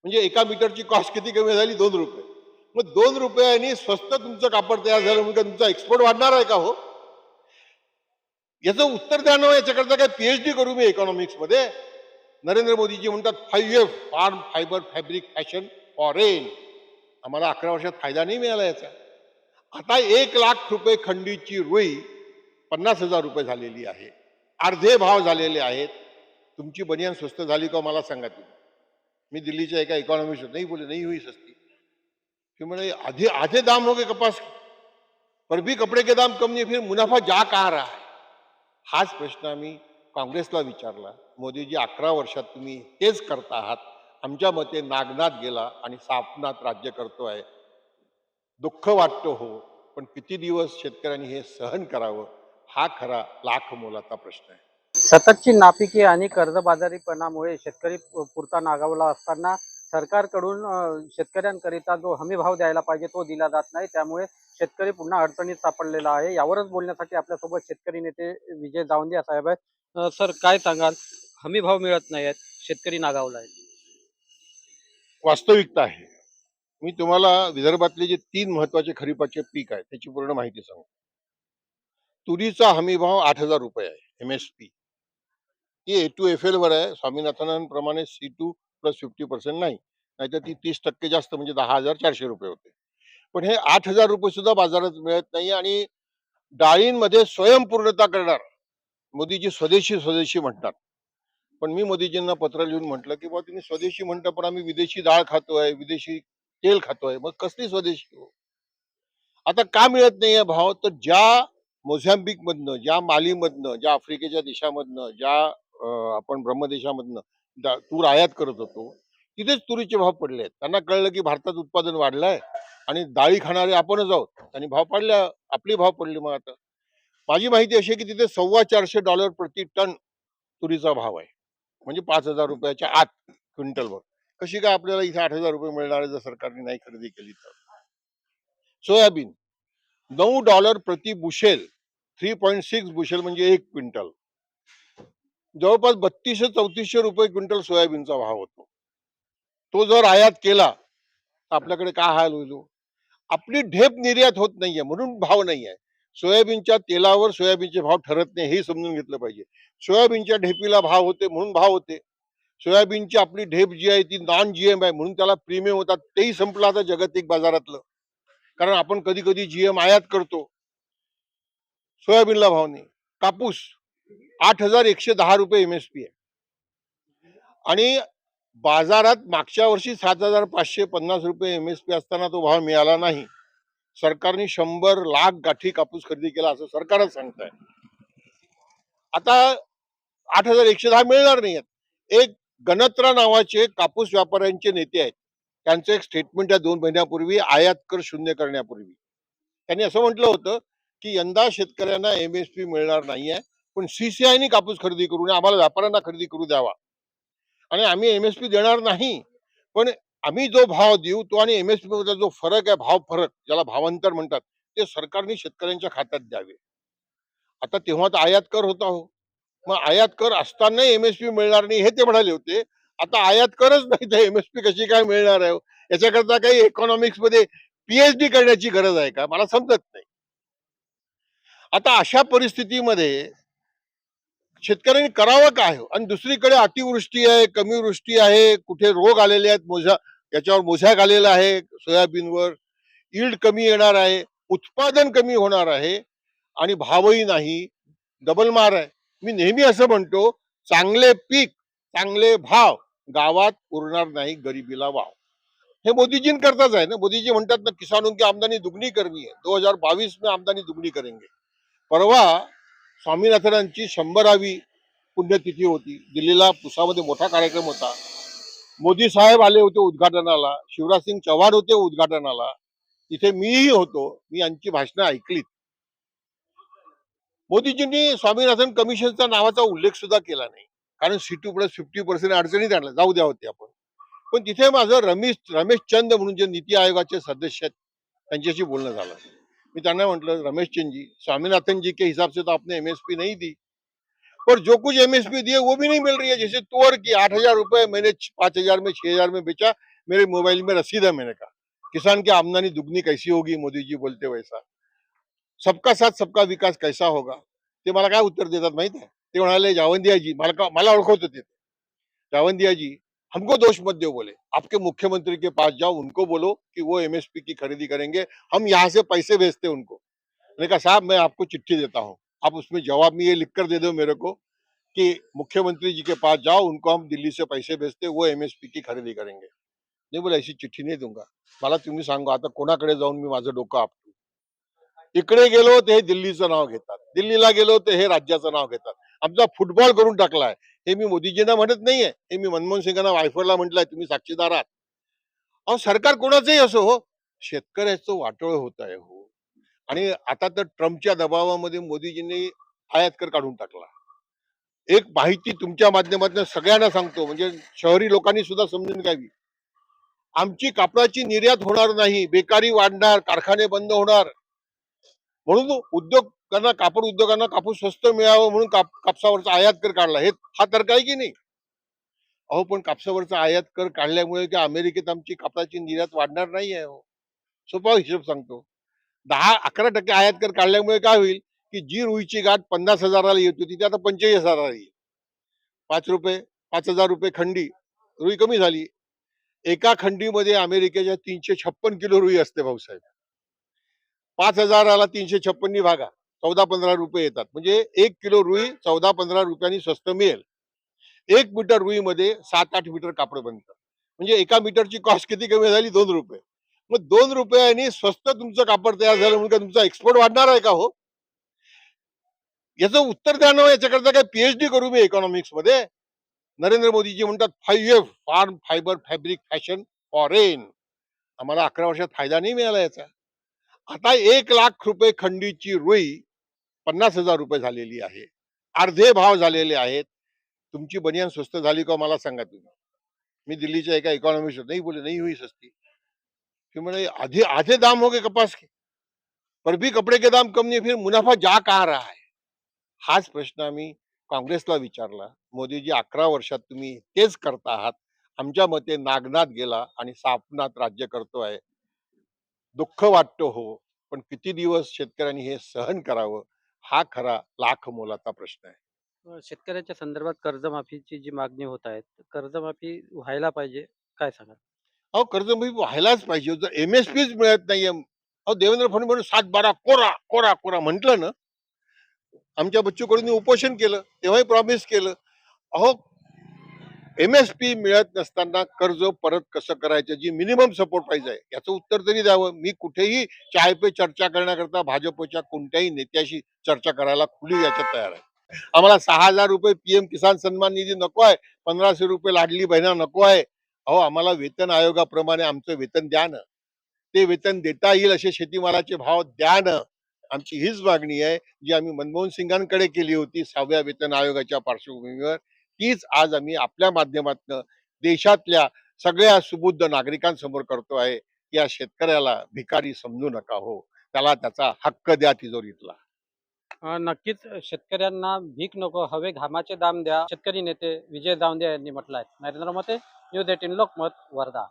म्हणजे एका मीटरची कॉस्ट किती कमी झाली? 2 रुपये. मग 2 रुपयांनी स्वस्त तुमचं कापड तयार झालं म्हणजे तुमचा एक्सपोर्ट वाढणार आहे का हो? याचं उत्तर द्या ना. याच्याकरता काय पीएचडी करू मी इकॉनॉमिक्स मध्ये? नरेंद्र मोदीजी म्हणतात 5 years farm fibre fabric fashion foreign. आम्हाला 11 वर्षात फायदा नाही मिळाला याचा. आता 1 लाख रुपये खंडीची रुई 50,000 रुपये झालेली आहे. अर्धे भाव झालेले आहेत. तुमची बनियान स्वस्त झाली का मला सांगा तुम्ही. मी दिल्लीच्या एका इकॉनॉमिस्ट नाही बोले नहीं हुई सस्ती. फिर मैंने आधे आधे दाम हो गए कपास के, पर भी कपड़े के दाम कम नहीं, फिर मुनाफा जा कहाँ रहा है? हाच प्रश्न आम्ही काँग्रेसला विचारला. मोदीजी 11 वर्षात तुम्ही तेच करता आहात. आमच्या मते नागनाथ गेला आणि सापनाथ राज्य करतोय. दुःख वाटतं हो, पण किती दिवस शेतकऱ्यांनी हे सहन करावं हा खरा लाख मोलाचा प्रश्न आहे. सततची नापिकी आणि कर्जबाजारीपणामुळे शेतकरी पुरता नागावला असताना सरकारकडून शेतकऱ्यांकरिता जो हमी भाव द्यायला पाहिजे तो दिला जात नाही. त्यामुळे शेतकरी पुन्हा अडचणीत सापडलेला आहे. यावरच बोलण्यासाठी आपल्यासोबत शेतकरी नेते विजय जावंदे साहेब आहेत. सर, काय सांगाल? हमी भाव मिळत नाही आहेत, शेतकरी नागावला आहे. वास्तविकता आहे. मी तुम्हाला विदर्भातले जे 3 महत्वाचे खरीपाचे पीक आहे त्याची पूर्ण माहिती सांगतो. तुरीचा हमी भाव 8,000 रुपये आहे, MSP. ती A2FL वर आहे. स्वामीनाथनांप्रमाणे C2 + 50% नाही, नाहीतर ती 30% जास्त म्हणजे 10,400 रुपये होते. पण हे 8,000 रुपये सुद्धा बाजारात मिळत नाही. आणि डाळींमध्ये स्वयंपूर्णता करणार मोदीजी स्वदेशी स्वदेशी म्हणतात. पण मी मोदीजींना पत्र लिहून म्हटलं की बाबा तुम्ही स्वदेशी म्हणता पण आम्ही विदेशी डाळ खातोय, विदेशी तेल खातोय, मग कसली स्वदेशी हो? आता का मिळत नाहीये भाव? तर ज्या मोझॅम्बिक मधनं, ज्या मालीमधनं, ज्या आफ्रिकेच्या देशामधनं, ज्या आपण ब्रह्मदेशामधनं तूर आयात करत होतो, तिथेच तुरीचे भाव पडले आहेत. त्यांना कळलं की भारतात उत्पादन वाढलंय आणि डाळी खाणारे आपणच आहोत, आणि भाव पडल्या, आपले भाव पडले. मग आता माझी माहिती अशी आहे की तिथे $450 प्रति टन तुरीचा भाव आहे, म्हणजे 5,000 रुपयाच्या आत क्विंटलवर. कशी काय आपल्याला इथे 8,000 रुपये मिळणार आहे जर सरकारने नाही खरेदी केली तर? सोयाबीन $9 प्रति बुशेल, 3.6 बुशेल म्हणजे 1 क्विंटल. जवळपास 3,200-3,400 रुपये क्विंटल सोयाबीनचा भाव होतो. तो जर आयात केला तर आपल्याकडे काय हाल होईल? आपली ढेप निर्यात होत नाहीये म्हणून भाव नाही आहे. सोयाबीनच्या तेलावर सोयाबीनचे भाव ठरत नाही हे समजून घेतलं पाहिजे. सोयाबीनच्या ढेपीला भाव होते म्हणून भाव होते. सोयाबीनची आपली ढेप जी आहे ती नॉन GM आहे म्हणून त्याला प्रीमियम होतात. तेही संपलं आता जागतिक बाजारातलं, कारण आपण कधी कधी GM आयात करतो. सोयाबीनला भाव नाही. कापूस 8,110 रुपये MSP आहे, आणि बाजारात मागच्या वर्षी 7,550 रुपये MSP असताना तो भाव मिळाला नाही. सरकारने 100 लाख गाठी कापूस खरेदी केला असं सरकारच सांगत आहे. आता 8,110 मिळणार नाही. एक गणत्रा नावाचे कापूस व्यापाऱ्यांचे नेते आहेत, त्यांचं एक स्टेटमेंट आहे 2 महिन्यापूर्वी आयात कर शून्य करण्यापूर्वी. त्यांनी असं म्हटलं होतं की यंदा शेतकऱ्यांना MSP मिळणार नाहीये, पण CCI कापूस खरेदी करू नये, आम्हाला व्यापाऱ्यांना खरेदी करू द्यावा, आणि आम्ही MSP देणार नाही, पण आम्ही जो भाव देऊ तो आणि MSP मधला जो फरक आहे, भाव फरक ज्याला भावांतर म्हणतात, ते सरकारने शेतकऱ्यांच्या खात्यात द्यावे. आता तेव्हा तर आयात कर होता हो, मग आयात कर असताना MSP मिळणार नाही हे ते म्हणाले होते. आता आयात करच नाही तर MSP कशी काय मिळणार आहे? याच्याकरता काही इकॉनॉमिक्स मध्ये PhD करण्याची गरज आहे का? मला समजत नाही. आता अशा परिस्थितीमध्ये शेतकऱ्यांनी करावं काय? आणि दुसरीकडे अतिवृष्टी आहे, कमी वृष्टी आहे, कुठे रोग आलेले आहेत, याच्यावर मोझॅक आलेला आहे सोयाबीनवर, यील्ड कमी येणार आहे, उत्पादन कमी होणार आहे, आणि भावही नाही, डबल मार आहे. मी नेहमी असं म्हणतो, चांगले पीक चांगले भाव गावात उरणार नाही, गरिबीला वाव. हे मोदीजींकरताच आहे ना. मोदीजी म्हणतात ना, किसानों की आमदनी दुगनी करनी है, 2022 में आमदनी दुगनी करेंगे. परवा स्वामीनाथनांची 100वी पुण्यतिथी होती. दिल्लीला पुसामध्ये मोठा कार्यक्रम होता. मोदी साहेब आले होते उद्घाटनाला, शिवराज सिंग चौहान होते उद्घाटनाला, तिथे मीही होतो. मी यांची भाषणं ऐकलीत. मोदीजींनी स्वामीनाथन कमिशनचा नावाचा उल्लेख सुद्धा केला नाही, कारण C2 + 50% अडचणीत आणलं, जाऊ द्या होते आपण. पण तिथे माझं रमेश चंद म्हणून जे नीती आयोगाचे सदस्य आहेत त्यांच्याशी बोलणं झालं. मी त्यांना म्हटलं, रमेश चंद जी, स्वामीनाथन जी के हिसाब से तो आपने MSP नहीं दी, पर जो कुछ एमएसपी दिए वो भी नहीं मिल रही है। जैसे तुअर की 8,000 रुपए मैंने 5,000 में 6,000 में बेचा, मेरे मोबाइल में रसीद है। मैंने कहा किसान की आमदनी दुगनी कैसी होगी, मोदी जी बोलते वैसा। सबका साथ सबका विकास कैसा होगा, ते मला काय उत्तर देतात माहित आहे? ते म्हणाले जावंदियाजी, मला ओळखत होते, जावंदियाजी हमको दोष मत दो, बोले आपके मुख्यमंत्री के पास जाओ, उनको बोलो कि वो एमएसपी की खरीदी करेंगे, हम यहाँ से पैसे भेजते उनको। मैंने कहा साहब मैं आपको चिट्ठी देता हूँ, आप उसमें जवाब में ये लिख कर दे दो मेरे को कि मुख्यमंत्री जी के पास जाओ, उनको हम दिल्ली से पैसे भेजते, वो एमएसपी की खरेदी करेंगे। नाही बोला अशी चिठ्ठी नाही दूंगा, मला तुम्ही सांगा आता कोणाकडे जाऊन मी माझं डोकं आपटू। इकडे गेलो ते हे दिल्लीचं नाव घेतात, दिल्लीला गेलो ते हे राज्याचं नाव घेतात, आमचा फुटबॉल करून टाकलाय। हे मी मोदीजींना म्हणत नाहीये, हे मी मनमोहन सिंगांना वायफळला म्हटलंय, तुम्ही साक्षीदार आहात। अहो सरकार कोणाचंही असो हो, शेतकऱ्याचं वाटोळ होत आहे हो। आणि आता तर ट्रम्पच्या दबावामध्ये मोदीजींनी आयात कर काढून टाकला। एक माहिती तुमच्या माध्यमातून सगळ्यांना सांगतो, म्हणजे शहरी लोकांनी सुद्धा समजून घ्यावी। आमची कापडाची निर्यात होणार नाही, बेकारी वाढणार, कारखाने बंद होणार, म्हणून उद्योगांना, कापड उद्योगांना कापूस स्वस्त मिळावं म्हणून कापसावरचा आयात कर काढला। हा तर्क आहे की नाही? अहो पण कापसावरचा आयात कर काढल्यामुळे की अमेरिकेत आमची कापडाची निर्यात वाढणार नाही आहे हो। सोपा हिशोब सांगतो, 10-11% आयात कर काढल्यामुळे काय होईल की जी रुईची गाठ 50,000ला येत होती ती आता 45,000ला येईल। 5 रुपये, 5,000 रुपये खंडी रुई कमी झाली। एका खंडीमध्ये अमेरिकेच्या 356 किलो रुई असते भाऊसाहेब। 5,000ला 356 भागा, 14-15 रुपये येतात, म्हणजे 1 किलो रुई 14-15 रुपयांनी स्वस्त मिळेल। 1 मीटर रुईमध्ये 7-8 मीटर कापड बनतं, म्हणजे एका मीटरची कॉस्ट किती कमी झाली? 2 रुपये। मग 2 रुपयांनी स्वस्त तुमचं कापड तयार झालं म्हणून तुमचा एक्सपोर्ट वाढणार आहे का हो? याचं उत्तर द्या ना। याच्याकरता काय पीएचडी करू मी इकॉनॉमिक्स मध्ये? नरेंद्र मोदीजी म्हणतात 5 farm fibre fabric fashion foreign. आम्हाला 11 वर्षात फायदा नाही मिळाला याचा। आता 1,00,000 रुपये खंडीची रुई 50,000 रुपये झालेली आहे, अर्धे भाव झालेले आहेत। तुमची बनियान स्वस्त झाली का मला सांगा तुम्ही? मी दिल्लीच्या एका इकॉनॉमिस्ट नाही बोले नहीं हुई सस्ती, फिर मैंने आधे आधे दाम हो गए कपास के, पर भी कपड़े के दाम कम नहीं, फिर मुनाफा जा कहाँ रहा है? हाच प्रश्न आम्ही काँग्रेसला विचारला। मोदीजी 11 वर्षात तुम्ही तेच करता आहात, आमच्या मते नागनाथ गेला आणि सापनाथ राज्य करतोय। दुःख वाटतं हो, पण किती दिवस शेतकऱ्यांनी हे सहन करावं, हा खरा लाख मोलाचा प्रश्न आहे। शेतकऱ्याच्या संदर्भात कर्जमाफीची जी मागणी होत आहे, कर्जमाफी व्हायला पाहिजे, काय सांगाल? अहो कर्जमाफी व्हायलाच पाहिजे, जर एमएसपीच मिळत नाहीये। अहो देवेंद्र फडणवीस 7-12 कोरा कोरा कोरा म्हटलं ना, आमच्या बच्चू कडूंनी उपोषण केलं, तेव्हाही प्रॉमिस केलं। अहो एमएसपी मिळत नसताना कर्ज परत कसं करायचं, जी मिनिमम सपोर्ट प्राइस आहे याचं उत्तर तरी द्यावं। मी कुठेही चाय पे चर्चा करण्याकरता भाजपच्या कोणत्याही नेत्याशी चर्चा करायला खुली याच्यात तयार आहे। आम्हाला 6,000 रुपये पीएम किसान सन्मान निधी नको आहे, 1,500 रुपये लाडली बहिणा नको आहे। अहो आम्हाला वेतन आयोगाप्रमाणे आमचं वेतन द्या ना, ते वेतन देता येईल असे शेतीमालाचे भाव द्या ना। आमची हीच मागणी आहे, जी आम्ही मनमोहन सिंगांकडे केली होती 6व्या वेतन आयोगाच्या पार्श्वभूमीवर, तीच आज आम्ही आपल्या माध्यमातून देशातल्या सगळ्या सुबुद्ध नागरिकांसमोर करतो आहे। या शेतकऱ्याला भिकारी समजू नका हो, त्याला त्याचा हक्क द्या तिजोरीतला। नक्कीच शेतकऱ्यांना भीक नको, हवे घामाचे दाम द्या, शेतकरी नेते विजय दावंदे यांनी म्हटलं आहे। नरेंद्र मोते, न्यूज 18 लोकमत, वर्धा।